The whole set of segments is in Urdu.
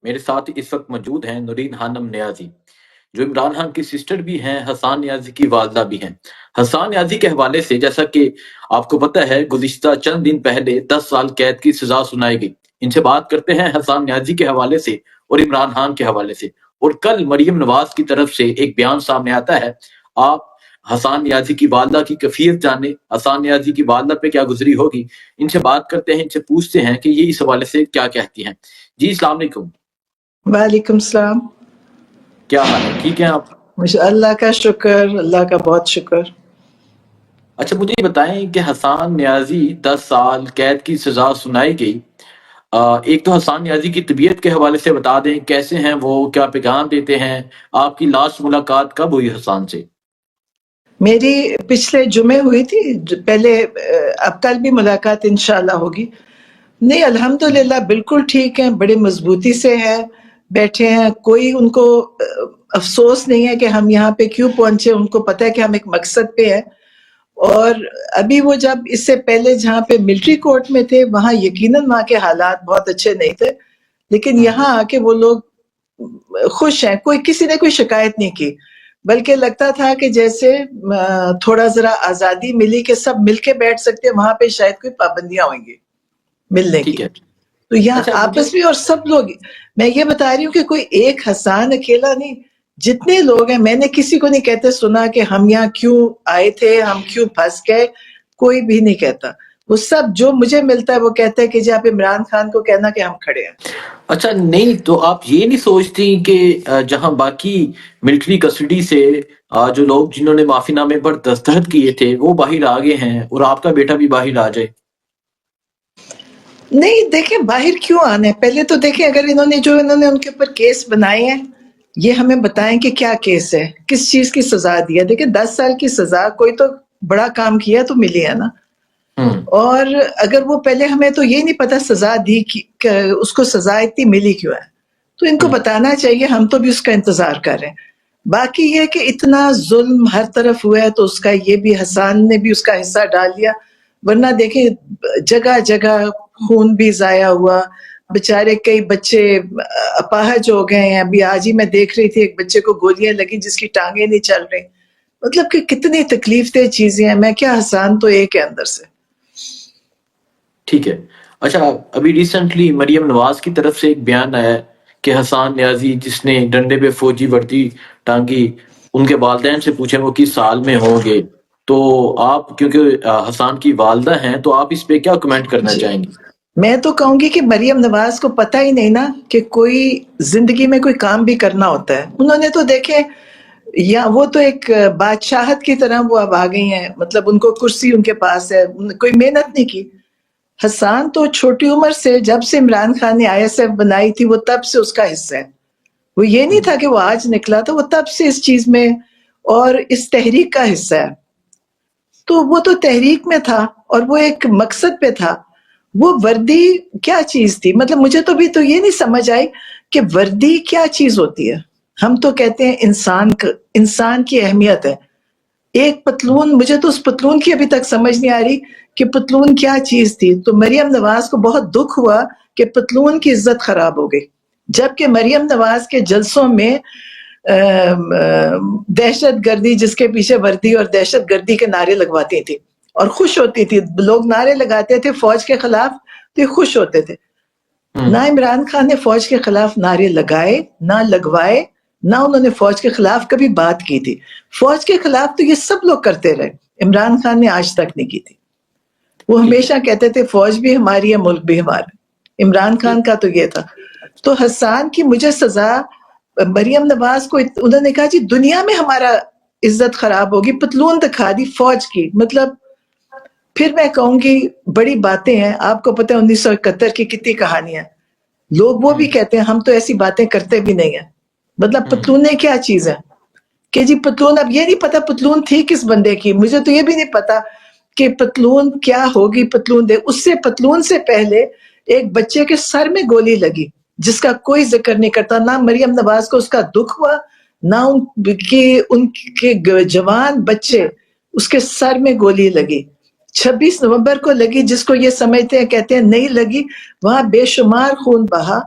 میرے ساتھ اس وقت موجود ہیں نورین خانم نیازی، جو عمران خان کی سسٹر بھی ہیں، حسان نیازی کی والدہ بھی ہیں۔ حسان نیازی کے حوالے سے جیسا کہ آپ کو پتہ ہے، گزشتہ چند دن پہلے 10 سال قید کی سزا سنائی گئی۔ ان سے بات کرتے ہیں حسان نیازی کے حوالے سے اور عمران خان کے حوالے سے۔ اور کل مریم نواز کی طرف سے ایک بیان سامنے آتا ہے۔ آپ حسان نیازی کی والدہ کی کیفیت جانیں، حسان نیازی کی والدہ پہ کیا گزری ہوگی، ان سے بات کرتے ہیں، ان سے پوچھتے ہیں کہ یہ اس حوالے سے کیا کہتی ہیں۔ جی السلام علیکم۔ وعلیکم السلام۔ کیا حال ہے، ٹھیک ہیں آپ؟ مجھے اللہ کا شکر، اللہ کا بہت شکر۔ اچھا مجھے یہ بتائیں کہ حسان نیازی 10 سال قید کی سزا سنائی گئی۔ ایک تو حسان نیازی کی طبیعت کے حوالے سے بتا دیں، کیسے ہیں وہ، کیا پیغام دیتے ہیں، آپ کی لاسٹ ملاقات کب ہوئی حسان سے؟ میری پچھلے جمعے ہوئی تھی، پہلے اب کل بھی ملاقات انشاءاللہ ہوگی۔ نہیں الحمدللہ بالکل ٹھیک ہیں، بڑے مضبوطی سے ہیں، بیٹھے ہیں، کوئی ان کو افسوس نہیں ہے کہ ہم یہاں پہ کیوں پہنچے، ان کو پتہ ہے کہ ہم ایک مقصد پہ ہیں۔ اور ابھی وہ جب اس سے پہلے جہاں پہ ملٹری کورٹ میں تھے، وہاں یقیناً وہاں کے حالات بہت اچھے نہیں تھے، لیکن یہاں آ کے وہ لوگ خوش ہیں، کوئی کسی نے کوئی شکایت نہیں کی، بلکہ لگتا تھا کہ جیسے تھوڑا ذرا آزادی ملی کہ سب مل کے بیٹھ سکتے، وہاں پہ شاید کوئی پابندیاں ہوئیں گی ملنے کی۔ ٹھیک ہے۔ تو یہاں اچھا مجھے آپس میں، اور سب لوگ، میں یہ بتا رہی ہوں کہ کوئی ایک حسان اکیلا نہیں، جتنے لوگ ہیں، میں نے کسی کو نہیں کہتے سنا کہ ہم یہاں کیوں آئے تھے، ہم کیوں پھنس گئے، کوئی بھی نہیں کہتا۔ وہ سب جو مجھے ملتا ہے وہ کہتا ہے کہ جی آپ عمران خان کو کہنا کہ ہم کھڑے ہیں۔ اچھا نہیں تو آپ یہ نہیں سوچتی کہ جہاں باقی ملٹری کسٹڈی سے جو لوگ جنہوں نے معافی نامے پر دستخط کیے تھے وہ باہر آ گئے ہیں اور آپ کا بیٹا بھی باہر آ جائے؟ نہیں دیکھیں باہر کیوں آنا ہے، پہلے تو دیکھیں اگر انہوں نے ان کے اوپر کیس بنائے ہیں، یہ ہمیں بتائیں کہ کیا کیس ہے، کس چیز کی سزا دی ہے۔ دیکھیں 10 سال کی سزا، کوئی تو بڑا کام کیا تو ملی ہے نا۔ اور اگر وہ پہلے، ہمیں تو یہ نہیں پتا سزا دی کہ اس کو سزا اتنی ملی کیوں ہے، تو ان کو بتانا چاہیے، ہم تو بھی اس کا انتظار کر رہے ہیں۔ باقی یہ کہ اتنا ظلم ہر طرف ہوا ہے تو اس کا یہ بھی، حسان نے بھی اس کا حصہ ڈال دیا، ورنہ دیکھیں جگہ جگہ خون بھی ضائع ہوا، بےچارے کئی بچے اپاہج ہو گئے ہیں۔ ابھی آج ہی میں دیکھ رہی تھی ایک بچے کو گولیاں لگی جس کی ٹانگیں نہیں چل رہی، مطلب کہ کتنی تکلیف دہ چیزیں ہیں۔ میں کیا، حسان تو ایک ہے اندر سے۔ ٹھیک ہے۔ اچھا ابھی ریسنٹلی مریم نواز کی طرف سے ایک بیان آیا ہے کہ حسان نیازی جس نے ڈنڈے پہ فوجی وردی ٹانگی، ان کے والدین سے پوچھیں وہ کس سال میں ہوں گے، تو آپ کیونکہ حسان کی والدہ ہیں تو آپ اس پہ کیا کمنٹ کرنا جی، چاہیں گی؟ میں تو کہوں گی کہ مریم نواز کو پتہ ہی نہیں نا کہ کوئی زندگی میں کوئی کام بھی کرنا ہوتا ہے۔ انہوں نے تو دیکھیں، یا وہ تو ایک بادشاہت کی طرح وہ اب آ گئی ہیں، مطلب ان کو کرسی ان کے پاس ہے، کوئی محنت نہیں کی۔ حسان تو چھوٹی عمر سے، جب سے عمران خان نے آئی ایس ایف بنائی تھی، وہ تب سے اس کا حصہ ہے۔ وہ یہ نہیں تھا کہ وہ آج نکلا تھا، وہ تب سے اس چیز میں اور اس تحریک کا حصہ ہے۔ تو وہ تو تحریک میں تھا اور وہ ایک مقصد پہ تھا۔ وہ وردی کیا چیز تھی، مطلب مجھے تو بھی تو یہ نہیں سمجھ آئی کہ وردی کیا چیز ہوتی ہے۔ ہم تو کہتے ہیں انسان کی اہمیت ہے۔ ایک پتلون، مجھے تو اس پتلون کی ابھی تک سمجھ نہیں آ رہی کہ پتلون کیا چیز تھی۔ تو مریم نواز کو بہت دکھ ہوا کہ پتلون کی عزت خراب ہو گئی، جبکہ مریم نواز کے جلسوں میں دہشت گردی، جس کے پیچھے وردی اور دہشت گردی کے نعرے لگواتی تھی اور خوش ہوتی تھی۔ لوگ نعرے لگاتے تھے فوج کے خلاف تو یہ خوش ہوتے تھے۔ نہ عمران خان نے فوج کے خلاف نعرے لگائے، نہ لگوائے، نہ انہوں نے فوج کے خلاف کبھی بات کی تھی۔ فوج کے خلاف تو یہ سب لوگ کرتے رہے، عمران خان نے آج تک نہیں کی تھی۔ وہ ہمیشہ کہتے تھے فوج بھی ہماری ہے، ملک بھی ہمارا۔ عمران خان کا تو یہ تھا۔ تو حسان کی مجھے سزا، مریم نواز کو انہوں نے کہا جی دنیا میں ہمارا عزت خراب ہوگی، پتلون دکھا دی فوج کی، مطلب پھر میں کہوں گی بڑی باتیں ہیں۔ آپ کو پتہ ہے 1971 کی کتنی کہانیاں، لوگ وہ بھی کہتے ہیں ہم تو ایسی باتیں کرتے بھی نہیں ہیں۔ مطلب پتلونیں کیا چیز ہے کہ جی پتلون، اب یہ نہیں پتا پتلون تھی کس بندے کی، مجھے تو یہ بھی نہیں پتا کہ پتلون کیا ہوگی۔ پتلون دے، اس سے پتلون سے پہلے ایک بچے کے سر میں گولی لگی جس کا کوئی ذکر نہیں کرتا، نہ مریم نواز کو اس کا دکھ ہوا، نہ ان کے جوان بچے، اس کے سر میں گولی لگی۔ 26 نومبر کو لگی، جس کو یہ سمجھتے ہیں کہتے ہیں نہیں لگی، وہاں بے شمار خون بہا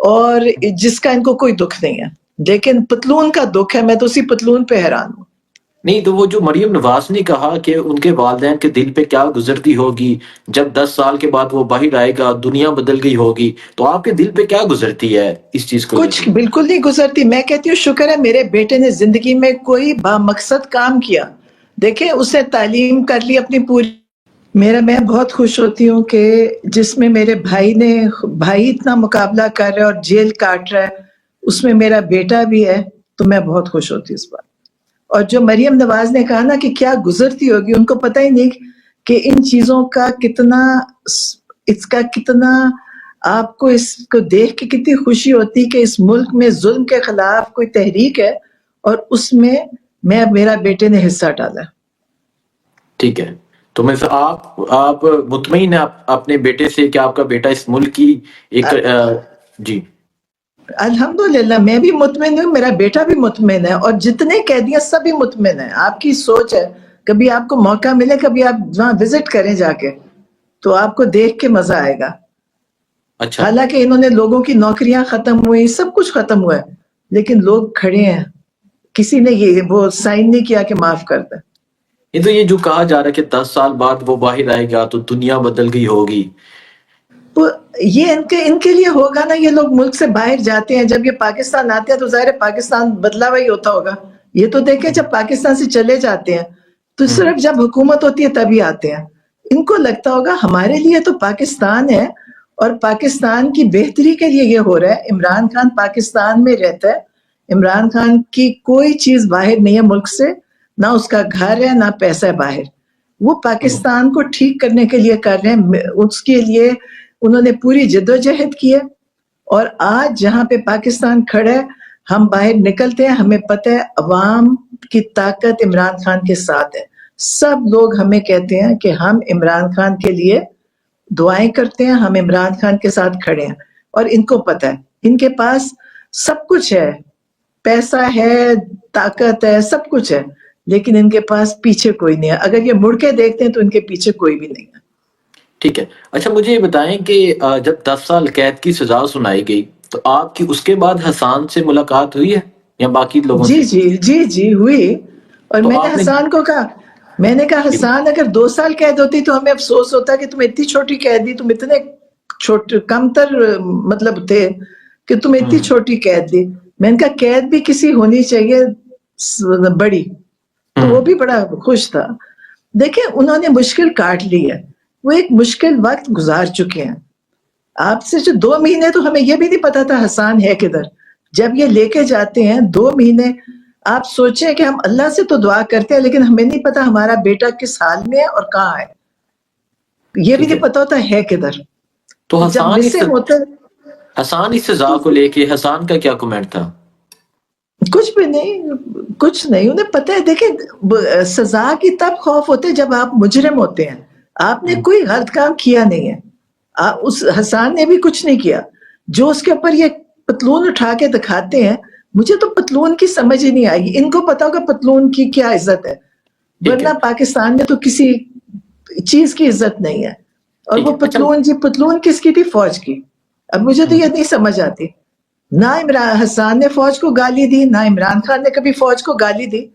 اور جس کا ان کو کوئی دکھ نہیں ہے، لیکن پتلون کا دکھ ہے. میں تو اسی پتلون پہ حیران ہوں. نہیں تو وہ جو مریم نواز نے کہا کہ ان کے والدین کے دل پہ کیا گزرتی ہوگی جب 10 سال کے بعد وہ باہر آئے گا، دنیا بدل گئی ہوگی، تو آپ کے دل پہ کیا گزرتی ہے اس چیز کو لے کچھ کے؟ بالکل نہیں گزرتی. میں کہتی ہوں شکر ہے میرے بیٹے نے زندگی میں کوئی بامقصد کام کیا. دیکھیں اس نے تعلیم کر لی اپنی پوری. میں بہت خوش ہوتی ہوں کہ جس میں میرے بھائی اتنا مقابلہ کر رہا ہے اور جیل کاٹ رہا ہے، اس میں میرا بیٹا بھی ہے، تو میں بہت خوش ہوتی ہوں اس بات. اور جو مریم نواز نے کہا نا کہ کیا گزرتی ہوگی، ان کو پتہ ہی نہیں کہ ان چیزوں کا کتنا آپ کو اس کو دیکھ کے کتنی خوشی ہوتی کہ اس ملک میں ظلم کے خلاف کوئی تحریک ہے اور اس میں میرا بیٹے نے حصہ ڈالا. ٹھیک ہے، تو میں آپ مطمئن ہیں اپنے بیٹے سے کہ آپ کا بیٹا اس ملک کی ایک جی الحمدللہ میں بھی مطمئن ہوں، میرا بیٹا بھی مطمئن ہے، اور جتنے قیدی ہیں سبھی مطمئن ہیں. آپ کی سوچ ہے، کبھی آپ کو موقع ملے، کبھی آپ وہاں وزٹ کریں جا کے، تو آپ کو دیکھ کے مزہ آئے گا. اچھا. حالانکہ انہوں نے لوگوں کی نوکریاں ختم ہوئی، سب کچھ ختم ہوا ہے، لیکن لوگ کھڑے ہیں، کسی نے وہ سائن نہیں کیا کہ معاف کر دیں. یہ جو کہا جا رہا ہے کہ 10 سال بعد وہ باہر آئے گا تو دنیا بدل گئی ہوگی، تو یہ ان کے لیے ہوگا نا. یہ لوگ ملک سے باہر جاتے ہیں، جب یہ پاکستان آتے ہیں تو ظاہر ہے پاکستان بدلا ہوا ہی ہوتا ہوگا. یہ تو دیکھیں جب پاکستان سے چلے جاتے ہیں تو صرف جب حکومت ہوتی ہے تبھی آتے ہیں. ان کو لگتا ہوگا ہمارے لیے تو پاکستان ہے اور پاکستان کی بہتری کے لیے یہ ہو رہا ہے. عمران خان پاکستان میں رہتا ہے، عمران خان کی کوئی چیز باہر نہیں ہے ملک سے، نہ اس کا گھر ہے نہ پیسہ ہے باہر. وہ پاکستان کو ٹھیک کرنے کے لیے کر رہے ہیں، اس کے لیے انہوں نے پوری جدوجہد کی ہے. اور آج جہاں پہ پاکستان کھڑا ہے، ہم باہر نکلتے ہیں، ہمیں پتہ ہے عوام کی طاقت عمران خان کے ساتھ ہے. سب لوگ ہمیں کہتے ہیں کہ ہم عمران خان کے لیے دعائیں کرتے ہیں، ہم عمران خان کے ساتھ کھڑے ہیں. اور ان کو پتہ ہے ان کے پاس سب کچھ ہے، پیسہ ہے، طاقت ہے، سب کچھ ہے، لیکن ان کے پاس پیچھے کوئی نہیں ہے. اگر یہ مڑ کے دیکھتے ہیں تو ان کے پیچھے کوئی بھی نہیں ہے. ٹھیک ہے. اچھا مجھے یہ بتائیں کہ جب 10 سال قید کی سزا سنائی گئی تو آپ کی اس کے بعد حسان سے ملاقات ہوئی ہے یا باقی لوگوں جی سے؟ جی جی جی ہوئی. اور تو میں نے آپ نے حسان کو کہا، میں نے کہا حسان اگر 2 سال قید ہوتی تو ہمیں افسوس ہوتا کہ تم اتنی چھوٹی قید دی، تم اتنے کم تر مطلب تھے کہ تم اتنی چھوٹی قید دی. میں نے کہا قید بھی کسی ہونی چاہیے بڑی. تو وہ بھی بڑا خوش تھا. دیکھیں انہوں نے مشکل کاٹ لی ہے، وہ ایک مشکل وقت گزار چکے ہیں. آپ سے جو 2 مہینے تو ہمیں یہ بھی نہیں پتا تھا حسان ہے کدھر. جب یہ لے کے جاتے ہیں 2 مہینے، آپ سوچیں کہ ہم اللہ سے تو دعا کرتے ہیں لیکن ہمیں نہیں پتا ہمارا بیٹا کس حال میں ہے اور کہاں ہے. یہ بھی ٹھیک ہے. نہیں پتا ہوتا ہے کدھر. تو تو جب مسنگ ہوتا حسان اس سزا کو لے کے حسان کا کیا کمنٹ تھا؟ کچھ بھی نہیں، کچھ نہیں. انہیں پتہ ہے دیکھیں سزا کی تب خوف ہوتے ہے جب آپ مجرم ہوتے ہیں. آپ نے کوئی غلط کام کیا نہیں ہے. اس حسان نے بھی کچھ نہیں کیا. جو اس کے اوپر یہ پتلون اٹھا کے دکھاتے ہیں، مجھے تو پتلون کی سمجھ ہی نہیں آئی. ان کو پتا ہوگا پتلون کی کیا عزت ہے، ٹھیک ہے. ورنہ پاکستان میں تو کسی چیز کی عزت نہیں ہے. اور ٹھیک وہ ہے. اچھا. پتلون کس کی تھی؟ فوج کی. اب مجھے تو یہ نہیں سمجھ آتی، نہ حسان نے فوج کو گالی دی، نہ عمران خان نے کبھی فوج کو گالی دی.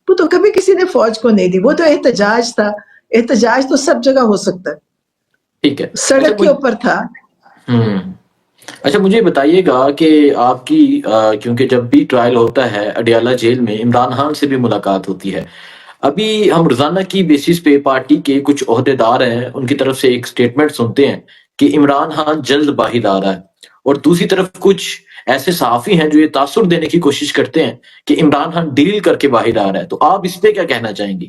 وہ تو کبھی کسی نے فوج کو نہیں دی. وہ تو احتجاج تھا. احتجاج تو سب جگہ ہو سکتا ہے، ٹھیک ہے. سڑک کے اوپر تھا. اچھا مجھے بتائیے گا کہ آپ کی کیونکہ جب بھی ٹرائل ہوتا ہے اڈیالہ جیل میں عمران خان سے بھی ملاقات ہوتی ہے. ابھی ہم روزانہ کی بیسس پہ پارٹی کے کچھ عہدیدار ہیں، ان کی طرف سے ایک سٹیٹمنٹ سنتے ہیں کہ عمران خان جلد باہر آ رہا ہے، اور دوسری طرف کچھ ایسے صحافی ہیں جو یہ تاثر دینے کی کوشش کرتے ہیں کہ عمران خان ڈیل کر کے باہر آ رہا ہے. تو آپ اس پہ کیا کہنا چاہیں گی؟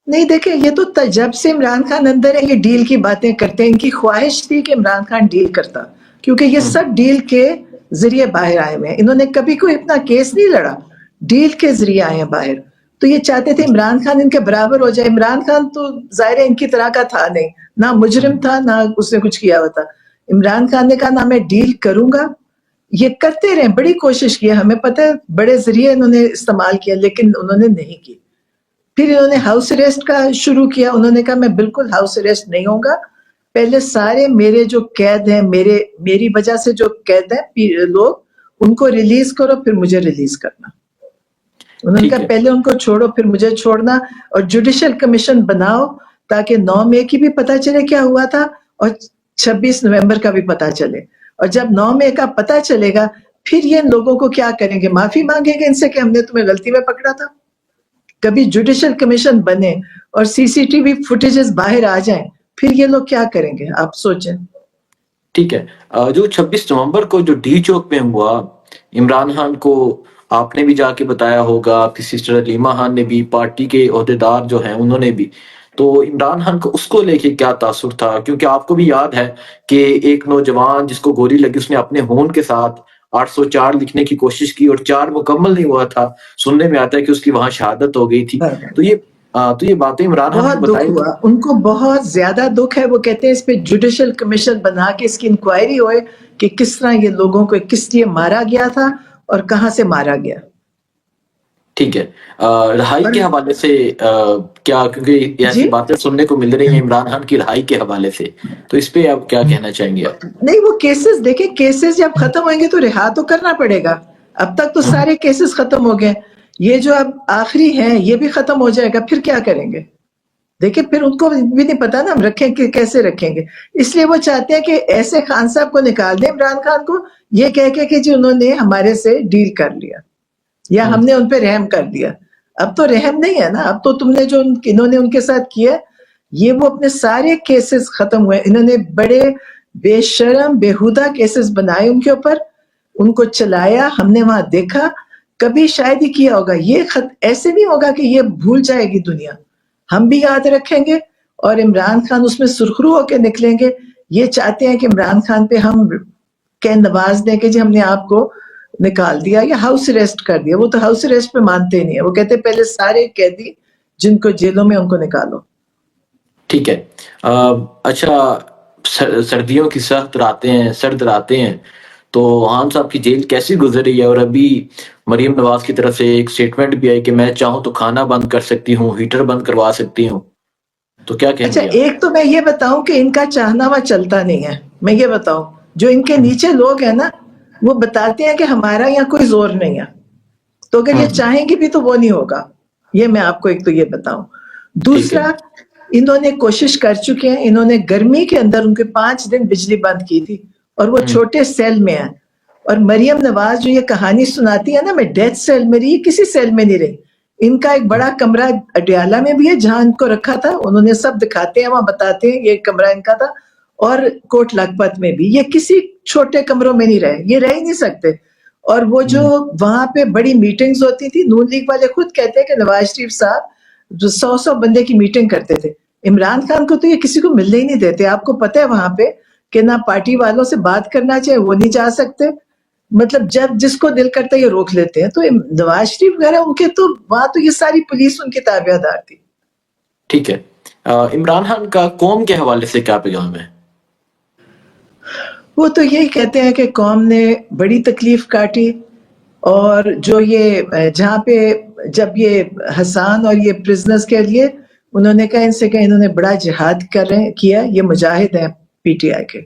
نہیں دیکھیں، یہ تو جب سے عمران خان اندر ہے یہ ڈیل کی باتیں کرتے ہیں. ان کی خواہش تھی کہ عمران خان ڈیل کرتا، کیونکہ یہ سب ڈیل کے ذریعے باہر آئے ہوئے ہیں. انہوں نے کبھی کوئی اپنا کیس نہیں لڑا، ڈیل کے ذریعے آئے ہیں باہر. تو یہ چاہتے تھے عمران خان ان کے برابر ہو جائے. عمران خان تو ظاہر ہے ان کی طرح کا تھا نہیں، نہ مجرم تھا نہ اس نے کچھ کیا ہوا تھا. عمران خان نے کہا نہ میں ڈیل کروں گا. یہ کرتے رہے، بڑی کوشش کی، ہمیں پتہ ہے بڑے ذریعے انہوں نے استعمال کیا لیکن انہوں نے نہیں کی. پھر انہوں نے ہاؤس اریسٹ کا شروع کیا. انہوں نے کہا میں بالکل ہاؤس اریسٹ نہیں ہوں گا، پہلے سارے میرے جو قید ہیں میری وجہ سے جو قید ہیں لوگ ان کو ریلیز کرو پھر مجھے ریلیز کرنا. انہوں نے کہا پہلے ان کو چھوڑو پھر مجھے چھوڑنا, اور جوڈیشل کمیشن بناؤ تاکہ 9 مئی کی بھی پتہ چلے کیا ہوا تھا اور 26 نومبر کا بھی پتہ چلے. اور جب 9 مئی کا پتہ چلے گا پھر یہ ان لوگوں کو کیا کریں گے, معافی مانگیں گے ان سے کہ ہم نے تمہیں غلطی میں پکڑا تھا. کبھی جوڈیشل کمیشن بنے اور سی سی ٹی وی فوٹیجز باہر آ جائیں پھر یہ لوگ کیا کریں گے, آپ سوچیں. ٹھیک ہے, جو 26 نومبر کو جو ڈی چوک میں ہوا, عمران خان کو آپ نے بھی جا کے بتایا ہوگا, آپ کی سسٹر علیمہ خان نے بھی, پارٹی کے عہدیدار جو ہیں انہوں نے بھی, تو عمران خان کو اس کو لے کے کیا تاثر تھا؟ کیونکہ آپ کو بھی یاد ہے کہ ایک نوجوان جس کو گولی لگی اس نے اپنے ہون کے ساتھ 804 لکھنے کی کوشش کی اور 4 مکمل نہیں ہوا تھا, سننے میں آتا ہے کہ اس کی وہاں شہادت ہو گئی تھی. تو یہ باتیں عمران خان بہت کو دکھ بتائی ہوا, ان کو بہت زیادہ دکھ ہے. وہ کہتے ہیں اس پہ جوڈیشل کمیشن بنا کے اس کی انکوائری ہوئے کہ کس طرح یہ لوگوں کو کس لیے مارا گیا تھا اور کہاں سے مارا گیا. ٹھیک ہے, رہائی کے حوالے سے کیا, کیونکہ ایسی جی باتیں سننے کو مل رہی ہیں عمران خان کی رہائی کے حوالے سے, تو اس پہ آپ کیا کہنا چاہیں گے آپ؟ نہیں, وہ کیسز دیکھیں, کیسز جب ختم ہوئیں گے تو رہا تو کرنا پڑے گا. اب تک تو سارے کیسز ختم ہو گئے, یہ جو اب آخری ہیں یہ بھی ختم ہو جائے گا, پھر کیا کریں گے؟ دیکھیں پھر ان کو بھی نہیں پتا نا ہم رکھیں کہ کیسے رکھیں گے. اس لیے وہ چاہتے ہیں کہ ایسے خان صاحب کو نکال دیں, عمران خان کو, یہ کہہ کے کہ جی انہوں نے ہمارے سے ڈیل کر لیا یا ہم نے ان پہ رحم کر دیا. اب تو رحم نہیں ہے نا, اب تو تم نے جو انہوں نے ان کے ساتھ کیا, یہ وہ اپنے سارے کیسز ختم ہوئے. انہوں نے بڑے بے شرم بےہودہ کیسز بنائے ان کے اوپر, ان کو چلایا, ہم نے وہاں دیکھا. کبھی شاید ہی کیا ہوگا یہ ایسے نہیں ہوگا کہ یہ بھول جائے گی دنیا, ہم بھی یاد رکھیں گے اور عمران خان اس میں سرخرو ہو کے نکلیں گے. یہ چاہتے ہیں کہ عمران خان پہ ہم کہ نواز دیں کہ جی ہم نے آپ کو نکال دیا یا ہاؤس اریسٹ کر دیا. وہ تو ہاؤس اریسٹ پہ مانتے نہیں ہیں, وہ کہتے ہیں پہلے سارے قیدی جن کو جیلوں میں ان کو نکالو. ٹھیک ہے, اچھا, سردیوں کی سخت راتیں ہیں, سرد راتیں ہیں, تو خان صاحب کی جیل کیسی گزر رہی ہے؟ اور ابھی مریم نواز کی طرف سے ایک سٹیٹمنٹ بھی آئی کہ میں چاہوں تو کھانا بند کر سکتی ہوں, ہیٹر بند کروا سکتی ہوں, تو کیا کہیں اچھا, گے آپ؟ ایک تو میں یہ بتاؤں کہ ان کا چاہنا ہوا چلتا نہیں ہے. میں یہ بتاؤں, جو ان کے نیچے لوگ ہیں نا وہ بتاتے ہیں کہ ہمارا یہاں کوئی زور نہیں ہے, تو اگر یہ چاہیں گے بھی تو وہ نہیں ہوگا. یہ میں آپ کو ایک تو یہ بتاؤں. ٹھیک ہے. دوسرا, انہوں نے کوشش کر چکے ہیں, انہوں نے گرمی کے اندر ان کے 5 دن بجلی بند کی تھی اور وہ چھوٹے سیل میں ہیں. اور مریم نواز جو یہ کہانی سناتی ہے نا, میں ڈیتھ سیل میں رہی, کسی سیل میں نہیں رہی. ان کا ایک بڑا کمرہ اڈیالہ میں بھی ہے جہاں ان کو رکھا تھا, انہوں نے سب دکھاتے ہیں وہاں, بتاتے ہیں یہ کمرہ ان کا تھا. اور کوٹ لکھپت میں بھی, یہ کسی چھوٹے کمروں میں نہیں رہے, یہ رہ ہی نہیں سکتے. اور وہ جو وہاں پہ بڑی میٹنگز ہوتی تھی, نون لیگ والے خود کہتے ہیں کہ نواز شریف صاحب جو 100 بندے کی میٹنگ کرتے تھے, عمران خان کو تو یہ کسی کو ملنے ہی نہیں دیتے. آپ کو پتہ ہے وہاں پہ کہ نہ پارٹی والوں سے بات کرنا چاہے وہ نہیں جا سکتے, مطلب جب جس کو دل کرتا ہے یہ روک لیتے ہیں. تو نواز شریف وغیرہ ان کے تو وہاں تو یہ ساری پولیس ان کی تابع دار تھی. ٹھیک ہے, عمران خان کا قوم کے حوالے سے کیا پیغام ہے؟ وہ تو یہی کہتے ہیں کہ قوم نے بڑی تکلیف کاٹی, اور جو یہ جہاں پہ جب یہ حسان اور یہ پرزنرز کے لیے انہوں نے کہا ان سے کہ انہوں نے بڑا جہاد کیا, یہ مجاہد ہیں پی ٹی آئی کے.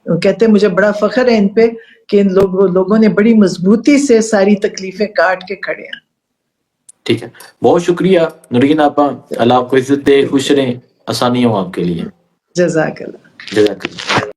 وہ کہتے ہیں مجھے بڑا فخر ہے ان پہ کہ ان لوگوں نے بڑی مضبوطی سے ساری تکلیفیں کاٹ کے کھڑے ہیں. ٹھیک ہے, بہت شکریہ نورین آپا, اللہ آپ کو عزت دے, خوش رہیں, آسانیاں ہوں آپ کے لیے. جزاک اللہ. جزاک اللہ.